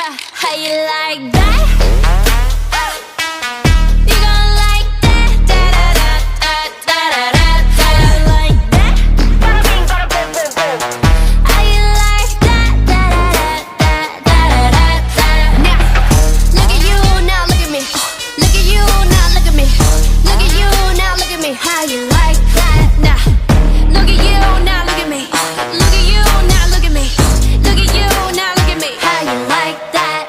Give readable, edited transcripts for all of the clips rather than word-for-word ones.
How you like that? You gon' like that? Da da da da da da da. You like that? Bada bing, bada boom, boom, boom. How you like that? Da da da da da da da. Now, look at you, now look at me. Look at you, now look at me. Look at you, now look at me. How you like that? Now, look at you, now look at me. Look at you, now look at me. Look at you, now look at me. How you like that?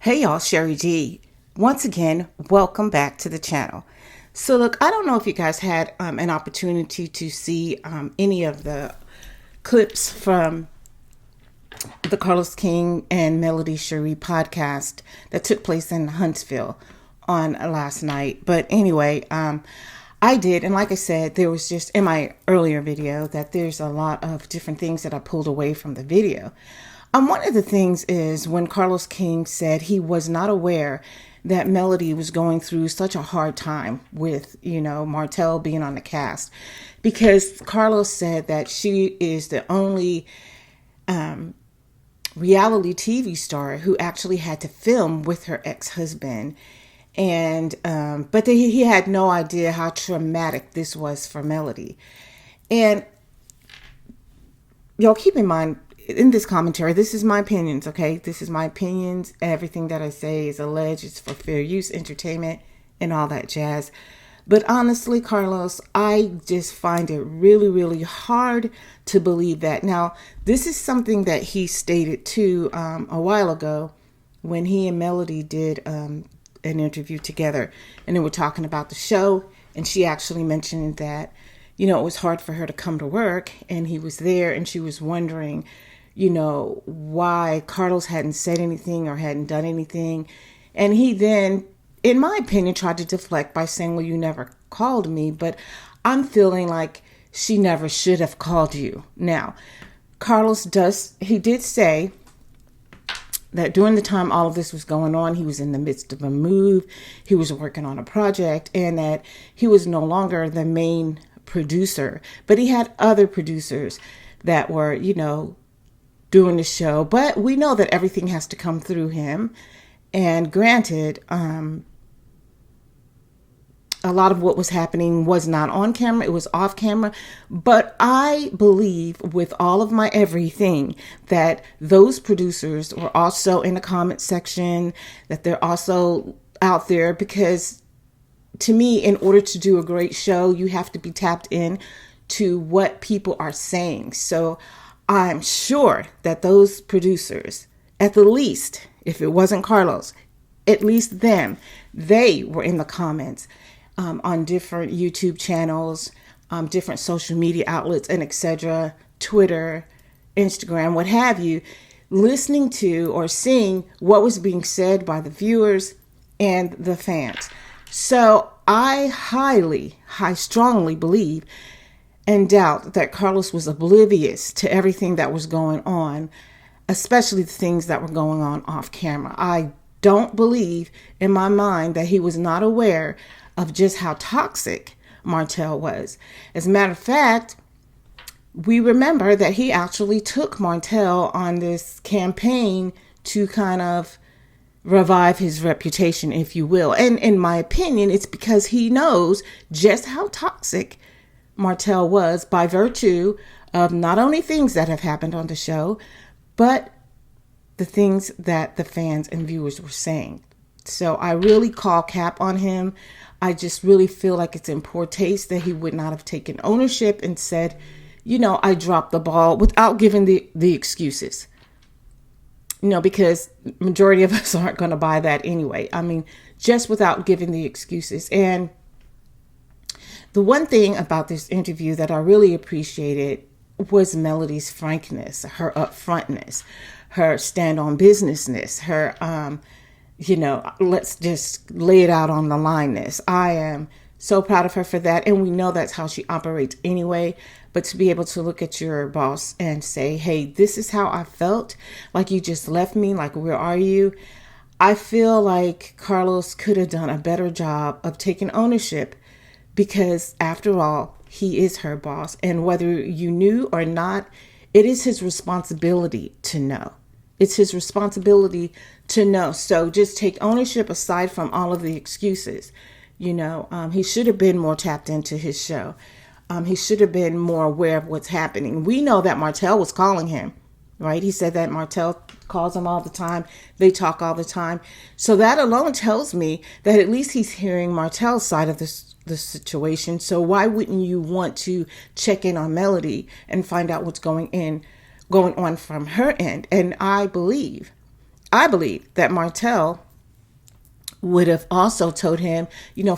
Hey y'all, Sherry G. Once again, welcome back to the channel. So look, I don't know if you guys had an opportunity to see any of the clips from the Carlos King and Melody Cherie podcast that took place in Huntsville on last night. But anyway, I did. And like I said, there was just in my earlier video that there's a lot of different things that I pulled away from the video. One of the things is when Carlos King said he was not aware that Melody was going through such a hard time with, Martell being on the cast, because Carlos said that she is the only reality TV star who actually had to film with her ex-husband. And but he had no idea how traumatic this was for Melody. And y'all keep in mind, in this commentary, this is my opinions, okay? This is my opinions. Everything that I say is alleged. It's for fair use, entertainment, and all that jazz. But honestly, Carlos, I just find it really, really hard to believe that. Now, this is something that he stated too a while ago when he and Melody did an interview together. And they were talking about the show. And she actually mentioned that, it was hard for her to come to work. And he was there and she was wondering, why Carlos hadn't said anything or hadn't done anything. And he then, in my opinion, tried to deflect by saying, well, you never called me, but I'm feeling like she never should have called you. Now, Carlos did say that during the time all of this was going on, he was in the midst of a move, he was working on a project, and that he was no longer the main producer, but he had other producers that were, doing the show. But we know that everything has to come through him. And granted, a lot of what was happening was not on camera, it was off camera. But I believe with all of my everything that those producers were also in the comment section, that they're also out there, because to me, in order to do a great show, you have to be tapped in to what people are saying. So I'm sure that those producers, at the least, if it wasn't Carlos, at least them, they were in the comments on different YouTube channels, different social media outlets, and etc., Twitter, Instagram, what have you, listening to or seeing what was being said by the viewers and the fans. So I strongly believe and doubt that Carlos was oblivious to everything that was going on, especially the things that were going on off camera. I don't believe in my mind that he was not aware of just how toxic Martell was. As a matter of fact, we remember that he actually took Martell on this campaign to kind of revive his reputation, if you will. And in my opinion, it's because he knows just how toxic Martell was by virtue of not only things that have happened on the show, but the things that the fans and viewers were saying. So I really call cap on him. I just really feel like it's in poor taste that he would not have taken ownership and said, I dropped the ball, without giving the excuses. Because majority of us aren't going to buy that anyway. I mean, just without giving the excuses. And the one thing about this interview that I really appreciated was Melody's frankness, her upfrontness, her stand on businessness, her, let's just lay it out on the line-ness. I am So proud of her for that. And we know that's how she operates anyway. But to be able to look at your boss and say, hey, this is how I felt, like you just left me, like, where are you? I feel like Carlos could have done a better job of taking ownership, because after all, he is her boss. And whether you knew or not, it is his responsibility to know. It's his responsibility to know. So just take ownership aside from all of the excuses. He should have been more tapped into his show. He should have been more aware of what's happening. We know that Martell was calling him, right? He said that Martell calls him all the time. They talk all the time. So that alone tells me that at least he's hearing Martell's side of the situation. So why wouldn't you want to check in on Melody and find out what's going on from her end? And I believe that Martell would have also told him,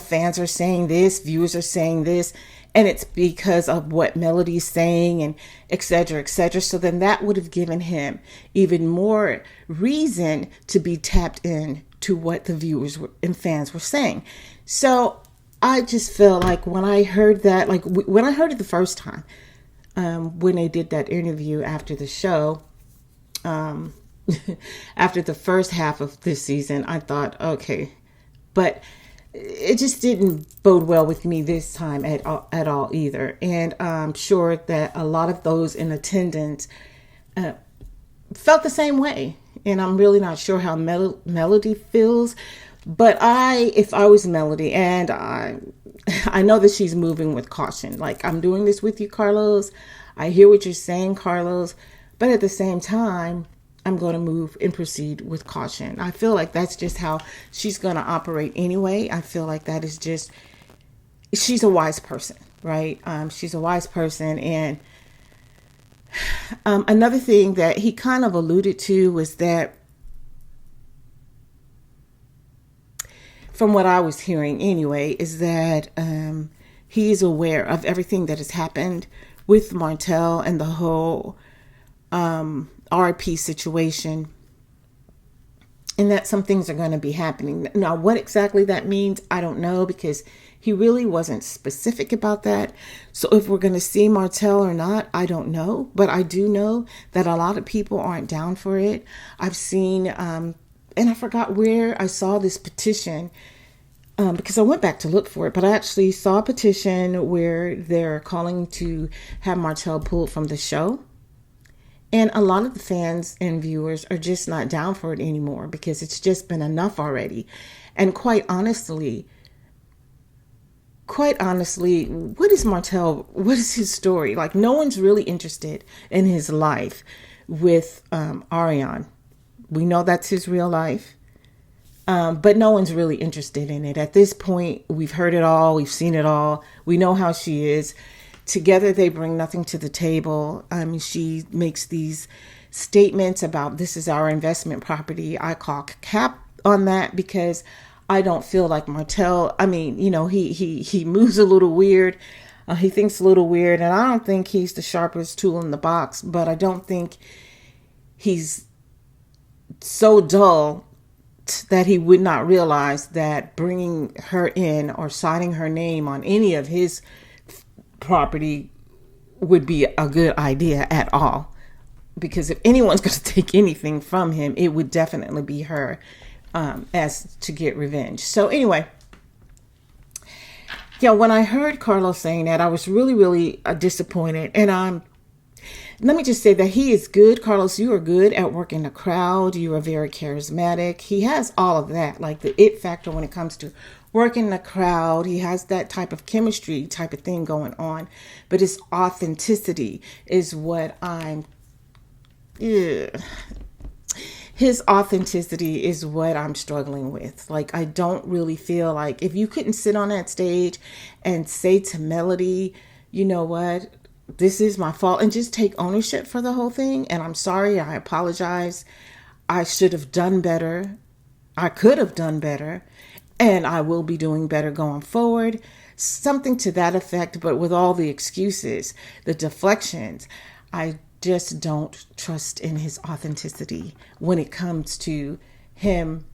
fans are saying this, viewers are saying this, and it's because of what Melody's saying, and et cetera, et cetera. So then that would have given him even more reason to be tapped in to what the viewers and fans were saying. So I just feel like when I heard that, like when I heard it the first time, when they did that interview after the show, after the first half of this season, I thought, okay, but it just didn't bode well with me this time at all either. And I'm sure that a lot of those in attendance felt the same way. And I'm really not sure how Melody feels. But if I was Melody, and I know that she's moving with caution. Like, I'm doing this with you, Carlos. I hear what you're saying, Carlos. But at the same time, I'm going to move and proceed with caution. I feel like that's just how she's going to operate anyway. I feel like that is just, she's a wise person, right? She's a wise person. And another thing that he kind of alluded to was that, from what I was hearing anyway, is that he is aware of everything that has happened with Martell and the whole RP situation, and that some things are going to be happening. Now, what exactly that means, I don't know, because he really wasn't specific about that. So if we're going to see Martell or not, I don't know. But I do know that a lot of people aren't down for it. I've seen, and I forgot where I saw this petition, because I went back to look for it, but I actually saw a petition where they're calling to have Martell pulled from the show. And a lot of the fans and viewers are just not down for it anymore, because it's just been enough already. And quite honestly, what is Martell? What is his story? Like, no one's really interested in his life with Ariane. We know that's his real life. But no one's really interested in it. At this point, we've heard it all. We've seen it all. We know how she is. Together, they bring nothing to the table. She makes these statements about, this is our investment property. I call cap on that, because I don't feel like Martell, he moves a little weird. He thinks a little weird. And I don't think he's the sharpest tool in the box. But I don't think he's so dull that he would not realize that bringing her in or signing her name on any of his property would be a good idea at all. Because if anyone's going to take anything from him, it would definitely be her, as to get revenge. So anyway, when I heard Carlos saying that, I was really, really disappointed. And let me just say that he is good. Carlos, you are good at working the crowd. You are very charismatic. He has all of that, like the it factor when it comes to working the crowd. He has that type of chemistry type of thing going on. But his authenticity is what his authenticity is what I'm struggling with. Like, I don't really feel like, if you couldn't sit on that stage and say to Melody, you know what, this is my fault, and just take ownership for the whole thing. And I'm sorry, I apologize. I should have done better. I could have done better, and I will be doing better going forward. Something to that effect. But with all the excuses, the deflections, I just don't trust in his authenticity when it comes to him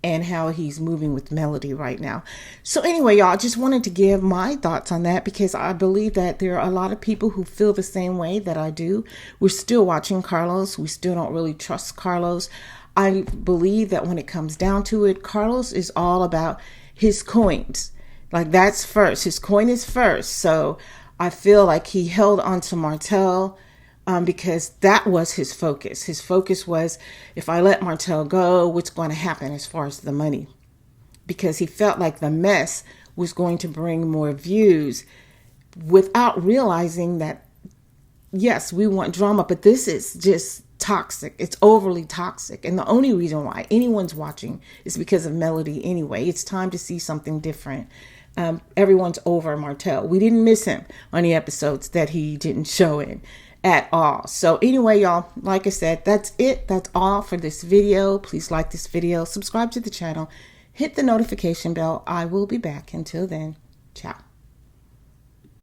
and how he's moving with Melody right now. So anyway, y'all, I just wanted to give my thoughts on that because I believe that there are a lot of people who feel the same way that I do. We're still watching Carlos. We still don't really trust Carlos. I believe that when it comes down to it, Carlos is all about his coins. Like, that's first. His coin is first. So I feel like he held on to Martell because that was his focus. His focus was, if I let Martell go, what's going to happen as far as the money? Because he felt like the mess was going to bring more views without realizing that, yes, we want drama, but this is just toxic. It's overly toxic. And the only reason why anyone's watching is because of Melody anyway. It's time to see something different. Everyone's over Martell. We didn't miss him on the episodes that he didn't show in at all. So anyway, y'all, like I said, that's it. That's all for this video. Please like this video, subscribe to the channel, hit the notification bell. I will be back. Until then, ciao.